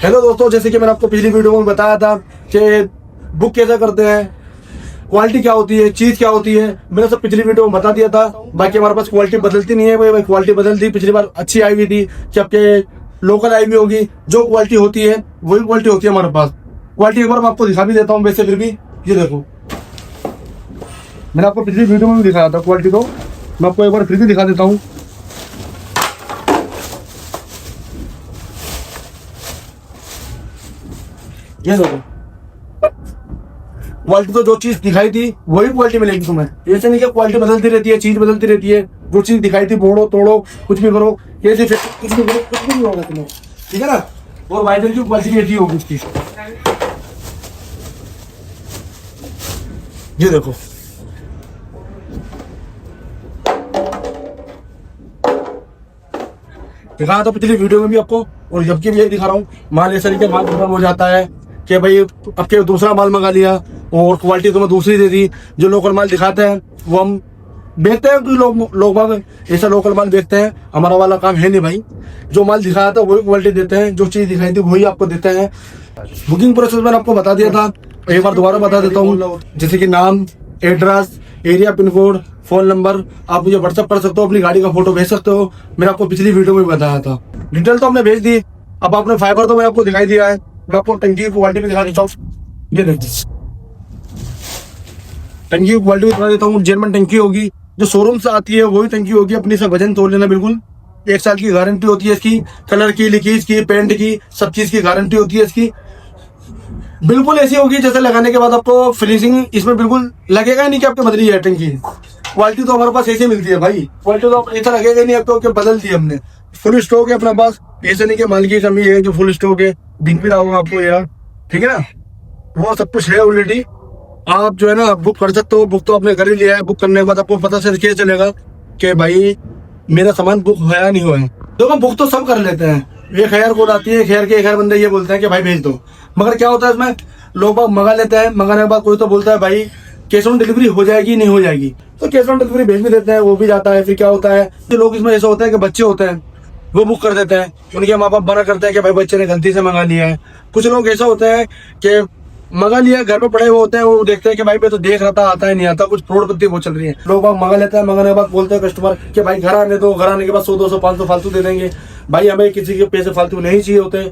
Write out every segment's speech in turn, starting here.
Hello दोस्तों, जैसे कि मैंने आपको पिछली वीडियो में बताया था कि बुक कैसे करते हैं, क्वालिटी क्या होती है, चीज क्या होती है, मैंने सब पिछली वीडियो में बता दिया था। बाकी हमारे पास क्वालिटी बदलती नहीं है भाई, क्वालिटी बदलती पिछली बार अच्छी आई हुई थी कि आपके लोकल आई हुई होगी। जो क्वालिटी होती है वही क्वालिटी होती है हमारे पास। क्वालिटी एक बार मैं आपको दिखा भी देता हूँ, वैसे फिर भी ये देखो, मैंने आपको पिछली वीडियो में भी दिखाया था क्वालिटी, को मैं आपको एक बार फिर भी दिखा देता हूँ। ये देखो, क्वालिटी तो जो चीज दिखाई थी वही क्वालिटी मिलेगी तुम्हें। ऐसे नहीं कि क्वालिटी बदलती रहती है, चीज बदलती रहती है। जो चीज दिखाई थी मोड़ो तोड़ो कुछ भी करो, ये कुछ भी करो, कुछ भी नहीं होगा तुम्हें, ठीक है ना। और वाइडर की क्वालिटी ऐसी होगी इसकी। ये देखो, दिखाया था पिछली वीडियो में भी आपको, और जबकि मैं दिखा रहा हूँ। माल ऐसा नहीं कि माल खत्म हो जाता है कि भाई अब के दूसरा माल मंगा लिया और क्वालिटी तुम्हें दूसरी दे दी। जो लोकल माल दिखाते हैं वो हम बेचते हैं, तो लोग ऐसा लोकल माल बेचते हैं। हमारा वाला काम है नहीं भाई, जो माल दिखाया था वही क्वालिटी देते हैं, जो चीज दिखाई थी वही आपको देते हैं। बुकिंग प्रोसेस मैंने आपको बता दिया था, एक बार दोबारा बता देता हूँ। जैसे कि नाम, address, area, pin code, phone number, आप मुझे व्हाट्सअप कर सकते हो, अपनी गाड़ी का फोटो भेज सकते हो। मैंने आपको पिछली वीडियो में बताया था, डिटेल तो हमने भेज दी। अब आपने फाइबर तो मैंने आपको दिखाई दिया है, मैं आपको टंकी की क्वालिटी भी दिखा देता हूँ। ये देखिए, टंकी की क्वालिटी भी दिखा देता हूँ। जर्मन टंकी होगी, जो शोरूम से आती है वही टंकी होगी। अपनी से वजन तोड़ लेना बिल्कुल। 1 साल की गारंटी होती है इसकी, कलर की, लीकेज की, पेंट की, सब चीज की गारंटी होती है इसकी। बिल्कुल ऐसी होगी जैसे लगाने के बाद आपको फिनिशिंग इसमें बिल्कुल लगेगा ही नहीं कि आपके बदली है टंकी। क्वालिटी तो हमारे पास ऐसे मिलती है भाई, क्वालिटी तो ऐसा लगेगा ही नहीं आपको कि बदल दी हमने। फुल स्टॉक है अपना पास, ऐसे नहीं कि माल की कमी है, जो फुल स्टॉक है। दिख भी रहा होगा आपको यार, ठीक है ना। वो सब कुछ है ऑलरेडी। आप जो है ना बुक कर सकते हो। बुक तो आपने कर ही लिया है। बुक करने के बाद आपको पता कैसे चलेगा कि भाई मेरा सामान बुक हुआ या नहीं हुआ है। देखो, बुक तो सब कर लेते हैं। एक खैर कोड आती है, खैर के एक बंदे ये बोलते हैं कि भाई भेज दो, मगर क्या होता है इसमें, लोग मंगा लेते हैं। मंगाने के बाद कोई तो बोलता है भाई कैश ऑन डिलीवरी हो जाएगी, नहीं हो जाएगी, तो कैश ऑन डिलीवरी भेज भी देते हैं, वो भी जाता है। फिर क्या होता है, तो लोग इसमें ऐसा होता है कि बच्चे होते हैं वो बुक कर देते हैं, उनके माँ बाप मना करते हैं कि भाई बच्चे ने गलती से मंगा लिया है। कुछ लोग ऐसा होता है कि मंगा लिया, घर पे पड़े हुए होते हैं, वो देखते हैं कि भाई मैं तो देख रहा था, आता है नहीं आता। कुछ फ्रॉड पत्ती बहुत चल रही है। लोग मंगा लेते हैं, मंगाने के बाद बोलते हैं कस्टमर कि भाई घर आने दो, घर आने के बाद 100, 200, 500 फालतू दे देंगे। भाई हमें किसी के पैसे फालतू नहीं चाहिए होते।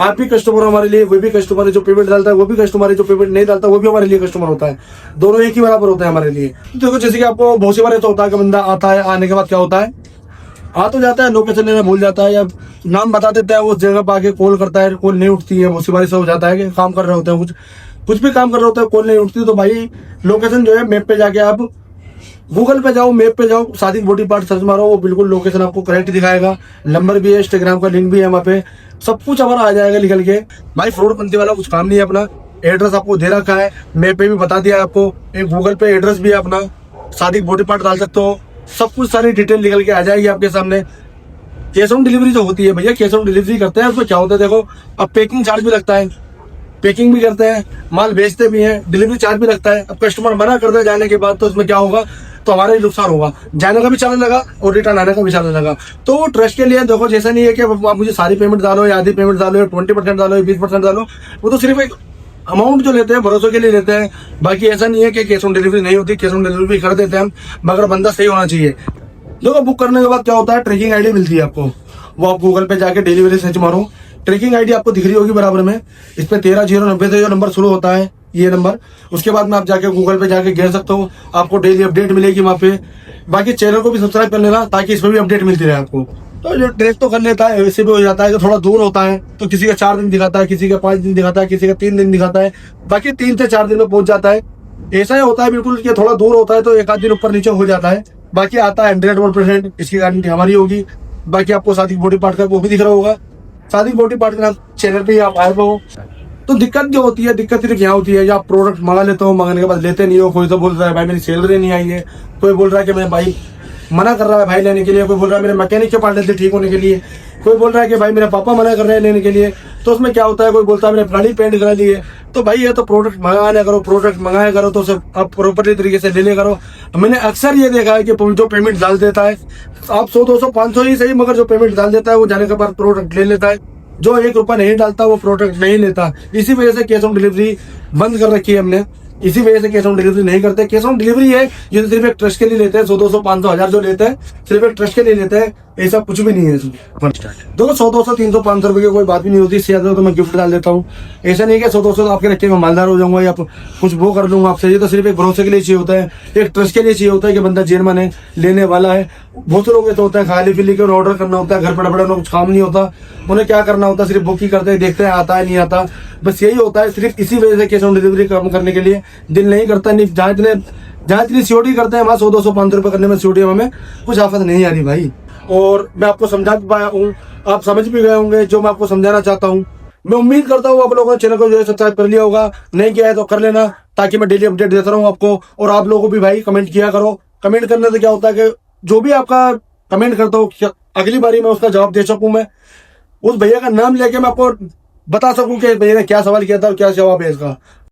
आप भी कस्टमर हमारे लिए, वो भी कस्टमर है। जो पेमेंट डालता है वो भी कस्टमर है, जो पेमेंट नहीं डालता वो भी हमारे लिए कस्टमर होता है। दोनों एक ही बराबर होते हैं हमारे लिए। देखो, जैसे कि आपको बहुत सी बार ऐसा होता है कि बंदा आता है, आने के बाद क्या होता है, आ तो जाता है, लोकेशन लेना भूल जाता है, या नाम बता देता है, उस जगह पर आके कॉल करता है, कॉल नहीं उठती है। बहुत सी बार ऐसा हो जाता है कि काम कर रहे होते हैं, कुछ भी काम कर रहे होते हैं, कॉल नहीं उठती। तो भाई लोकेशन जो है, मैप पे जाके आप गूगल पे जाओ, मैप पे जाओ, सादिक बॉडी पार्ट सर्च मारो, वो बिल्कुल लोकेशन आपको करेक्ट दिखाएगा। नंबर भी है, इंस्टाग्राम का लिंक भी है, वहाँ पे सब कुछ हमारा आ जाएगा निकल के। भाई फ्रॉड पंथी वाला कुछ काम नहीं है अपना। एड्रेस आपको दे रखा है, मैप पे भी बता दिया है आपको। एक गूगल पे एड्रेस भी है अपना, सादिक बॉडी पार्ट डाल सकते हो, सब कुछ सारी डिटेल निकल के आ जाएगी आपके सामने। कैश ऑन डिलीवरी जो होती है भैया, कैश ऑन डिलीवरी करते हैं, उसमें क्या होता है देखो, अब पेकिंग चार्ज भी लगता है, पैकिंग भी करते हैं, माल बेचते भी हैं, डिलीवरी चार्ज भी लगता है। अब कस्टमर मना कर दे जाने के बाद, तो इसमें क्या होगा, तो हमारा ही नुकसान होगा। जाने का भी चार्ज लगा और रिटर्न आने का भी चार्ज लगा। तो ट्रस्ट के लिए देखो, जैसा नहीं है कि आप मुझे सारी पेमेंट डालो या आधी पेमेंट डालो, 20% डालो, 20% डालो। वो तो सिर्फ एक अमाउंट जो लेते हैं भरोसे के लिए लेते हैं। बाकी ऐसा नहीं है कि कैश ऑन डिलीवरी नहीं होती, कैश ऑन डिलीवरी कर देते हैं हम, मगर बंदा सही होना चाहिए। देखो, बुक करने के बाद क्या होता है, ट्रैकिंग आईडी मिलती है आपको। वो आप गूगल पे जाके डिलीवरी सर्च मारो, ट्रैकिंग आईडी आपको दिख रही होगी बराबर में। इस पे 13,090 से जो नंबर शुरू होता है, ये नंबर, उसके बाद में आप जाके गूगल पे जाके गिर सकते हो। आपको डेली अपडेट मिलेगी वहाँ पे। बाकी चैनल को भी सब्सक्राइब कर लेना, ताकि इसमें भी अपडेट मिलती रहे आपको। तो जो ट्रैक तो कर लेता है, वैसे भी हो जाता है कि थोड़ा दूर होता है, तो किसी का 4 दिन दिखाता है, किसी का 5 दिन दिखाता है, किसी का 3 दिन दिखाता है। बाकी 3 से 4 दिन में पहुंच जाता है। ऐसा ही होता है बिल्कुल कि थोड़ा दूर होता है तो 1 आध दिन ऊपर नीचे हो जाता है। बाकी आता है 100%, इसकी गारंटी हमारी होगी। बाकी आपको सादिक बॉडी पार्ट का वो भी दिख रहा होगा, सादिक बॉडी पार्ट के नाम चैनल पे आप आए हो। तो दिक्कत जो होती है, दिक्कत सिर्फ यहाँ होती है, जब आप प्रोडक्ट मंगा लेते हो, मंगाने के बाद लेते नहीं हो। कोई तो बोल रहा है भाई मेरी सैलरी नहीं आई है, कोई बोल रहा है कि मैं भाई मना कर रहा है भाई लेने के लिए, कोई बोल रहा है मेरे मैकेनिक के पास लेते ठीक होने के लिए, कोई बोल रहा है कि भाई मेरे पापा मना कर रहे हैं लेने के लिए। तो उसमें क्या होता है, कोई बोलता है मैंने गाड़ी पेंट करा ली है। तो भाई ये तो प्रोडक्ट मंगाया करो, प्रोडक्ट मंगाया करो, तो सब आप प्रॉपरली तरीके से ले ले करो। मैंने अक्सर ये देखा है कि जो पेमेंट डाल देता है, आप 100, 200, 500 ही सही, मगर जो पेमेंट डाल देता है वो जाने के बाद प्रोडक्ट ले लेता है। जो 1 रुपया नहीं डालता वो प्रोडक्ट नहीं लेता। इसी वजह से कैश ऑन डिलीवरी बंद कर रखी है हमने, इसी वजह से कैश ऑन डिलीवरी नहीं करते। कैश ऑन डिलीवरी है ये तो सिर्फ एक ट्रस्ट के लिए लेते हैं, 100, 200, 500, 1000 जो लेते हैं सिर्फ एक ट्रस्ट के लिए लेते हैं, ऐसा कुछ भी नहीं है इसमें। देखो 100, 200, 300, 500 रुपए की कोई बात भी नहीं होती, इससे ज्यादा तो मैं गिफ्ट डाल देता हूँ। ऐसा नहीं है कि 100, 200 आपके रखे मैं मालदार हो जाऊंगा या कुछ वो कर लूंगा आपसे, ये तो सिर्फ एक भरोसे के लिए चाहिए होता है, एक ट्रस्ट के लिए चाहिए होता है कि बंदा जेनमन है, लेने वाला है। बहुत से लोग ऐसा होता है खाली फिली के ऑर्डर करना होता है, घर पड़ा पड़ा कुछ काम नहीं होता, उन्हें क्या करना होता है सिर्फ बुक ही करते हैं, देखते हैं आता है नहीं आता, बस यही होता है। सिर्फ इसी वजह से कैश ऑन डिलीवरी कम करने के लिए दिल नहीं करता। नहीं जहाँ इतनी सीओडी करते हैं वहाँ 100, 200, 500 रुपए करने में सीओडी में कुछ आफत नहीं आ रही भाई। और मैं आपको समझा भी पाया हूँ, आप समझ भी गए होंगे जो मैं आपको समझाना चाहता हूँ। मैं उम्मीद करता हूँ आप लोगों ने चैनल को जो है सब्सक्राइब कर लिया होगा, नहीं किया है तो कर लेना, ताकि मैं डेली अपडेट देता रहूँ आपको। और आप लोगों को भी भाई कमेंट किया करो, कमेंट करने से क्या होता है कि जो भी आपका कमेंट करता हूँ अगली बारी मैं उसका जवाब दे सकूँ, मैं उस भैया का नाम लेके मैं आपको बता सकूँ कि भैया ने क्या सवाल किया था और क्या जवाब है इसका।